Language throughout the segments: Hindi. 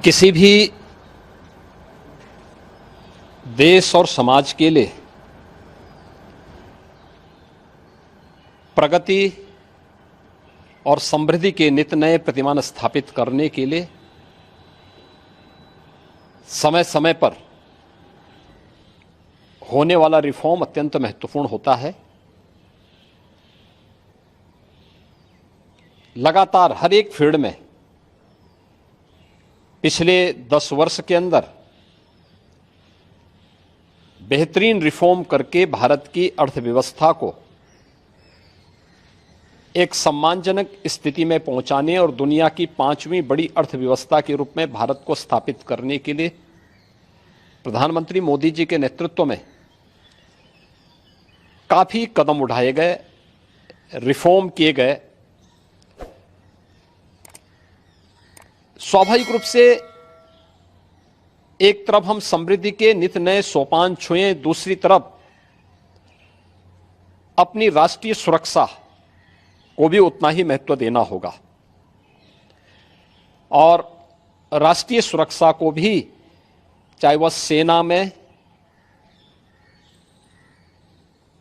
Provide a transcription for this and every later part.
किसी भी देश और समाज के लिए प्रगति और समृद्धि के नित नए प्रतिमान स्थापित करने के लिए समय समय पर होने वाला रिफॉर्म अत्यंत महत्वपूर्ण होता है। लगातार हर एक फील्ड में पिछले 10 वर्ष के अंदर बेहतरीन रिफॉर्म करके भारत की अर्थव्यवस्था को एक सम्मानजनक स्थिति में पहुंचाने और दुनिया की 5वीं बड़ी अर्थव्यवस्था के रूप में भारत को स्थापित करने के लिए प्रधानमंत्री मोदी जी के नेतृत्व में काफी कदम उठाए गए, रिफॉर्म किए गए। स्वाभाविक रूप से एक तरफ हम समृद्धि के नित नए सोपान छुए, दूसरी तरफ अपनी राष्ट्रीय सुरक्षा को भी उतना ही महत्व देना होगा और राष्ट्रीय सुरक्षा को भी, चाहे वह सेना में,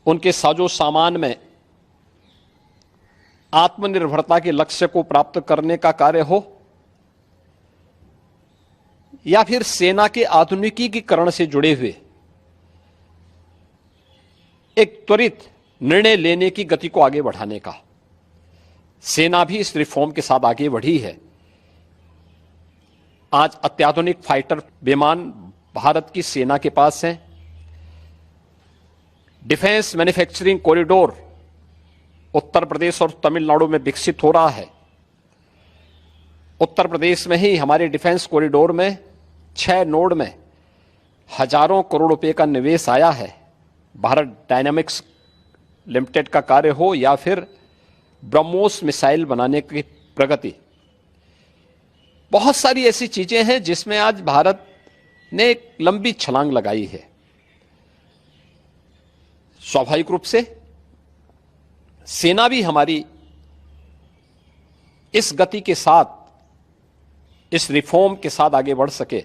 उनके साजो सामान में, आत्मनिर्भरता के लक्ष्य को प्राप्त करने का कार्य हो या फिर सेना के आधुनिकीकरण से जुड़े हुए एक त्वरित निर्णय लेने की गति को आगे बढ़ाने का, सेना भी इस रिफॉर्म के साथ आगे बढ़ी है। आज अत्याधुनिक फाइटर विमान भारत की सेना के पास हैं। Defence manufacturing corridor Uttar Pradesh और तमिलनाडु में विकसित हो रहा है। उत्तर प्रदेश में ही हमारे डिफेंस कॉरिडोर में 6 नोड में हजारों करोड़ रुपए का निवेश आया है। भारत डायनामिक्स लिमिटेड का कार्य हो या फिर ब्रह्मोस मिसाइल बनाने की प्रगति, बहुत सारी ऐसी चीजें हैं जिसमें आज भारत ने एक लंबी छलांग लगाई है। स्वाभाविक रूप से सेना भी हमारी इस गति के साथ, इस रिफॉर्म के साथ आगे बढ़ सके।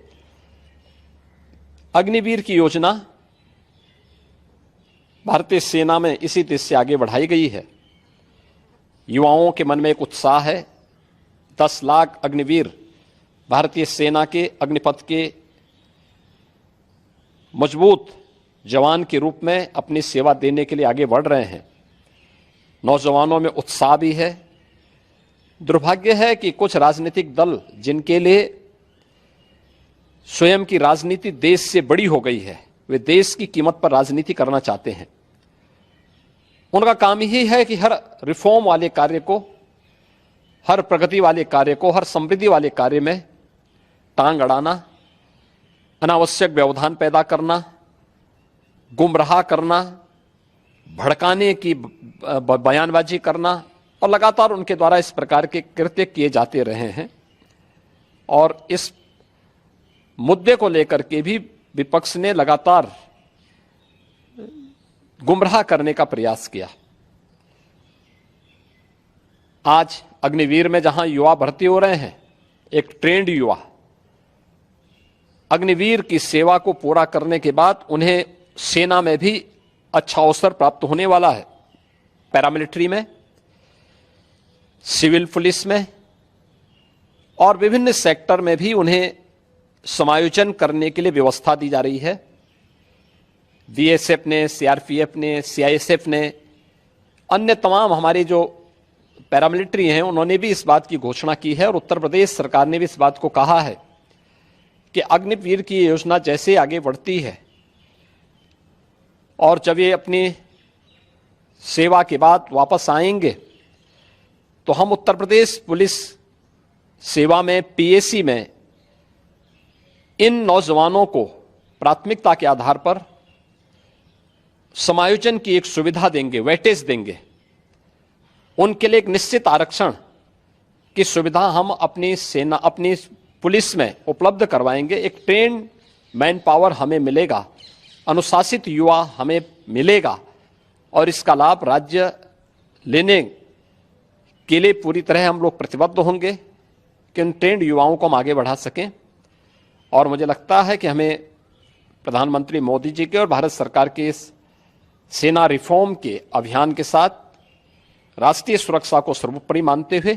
अग्निवीर की योजना भारतीय सेना में इसी देश से आगे बढ़ाई गई है। युवाओं के मन में एक उत्साह है। 10 लाख अग्निवीर भारतीय सेना के अग्निपथ के मजबूत जवान के रूप में अपनी सेवा देने के लिए आगे बढ़ रहे हैं। नौजवानों में उत्साह भी है। दुर्भाग्य है कि कुछ राजनीतिक दल जिनके लिए स्वयं की राजनीति देश से बड़ी हो गई है, वे देश की कीमत पर राजनीति करना चाहते हैं। उनका काम ही है कि हर रिफॉर्म वाले कार्य को, हर प्रगति वाले कार्य को, हर समृद्धि वाले कार्य में टांग अड़ाना, अनावश्यक व्यवधान पैदा करना, गुमराह करना, भड़काने की बयानबाजी करना और लगातार उनके द्वारा इस प्रकार के कृत्य किए जाते रहे हैं। और इस मुद्दे को लेकर के भी विपक्ष ने लगातार गुमराह करने का प्रयास किया। आज अग्निवीर में जहां युवा भर्ती हो रहे हैं, एक ट्रेंड युवा अग्निवीर की सेवा को पूरा करने के बाद उन्हें सेना में भी अच्छा अवसर प्राप्त होने वाला है। पैरामिलिट्री में, सिविल पुलिस में और विभिन्न सेक्टर में भी उन्हें समायोजन करने के लिए व्यवस्था दी जा रही है। बीएसएफ ने, सीआरपीएफ ने, सीआईएसएफ ने, अन्य तमाम हमारे जो पैरामिलिट्री हैं, उन्होंने भी इस बात की घोषणा की है और उत्तर प्रदेश सरकार ने भी इस बात को कहा है कि अग्निवीर की योजना जैसे आगे बढ़ती है और जब ये अपनी सेवा के बाद वापस आएंगे तो हम उत्तर प्रदेश पुलिस सेवा में, पीएसी में इन नौजवानों को प्राथमिकता के आधार पर समायोजन की एक सुविधा देंगे, वेटेज देंगे। उनके लिए एक निश्चित आरक्षण की सुविधा हम अपनी सेना, अपनी पुलिस में उपलब्ध करवाएंगे। एक ट्रेंड मैन पावर हमें मिलेगा, अनुशासित युवा हमें मिलेगा और इसका लाभ राज्य लेने के लिए पूरी तरह हम लोग प्रतिबद्ध होंगे कि उन ट्रेंड युवाओं को हम आगे बढ़ा सकें। और मुझे लगता है कि हमें प्रधानमंत्री मोदी जी के और भारत सरकार के इस सेना रिफॉर्म के अभियान के साथ राष्ट्रीय सुरक्षा को सर्वोपरि मानते हुए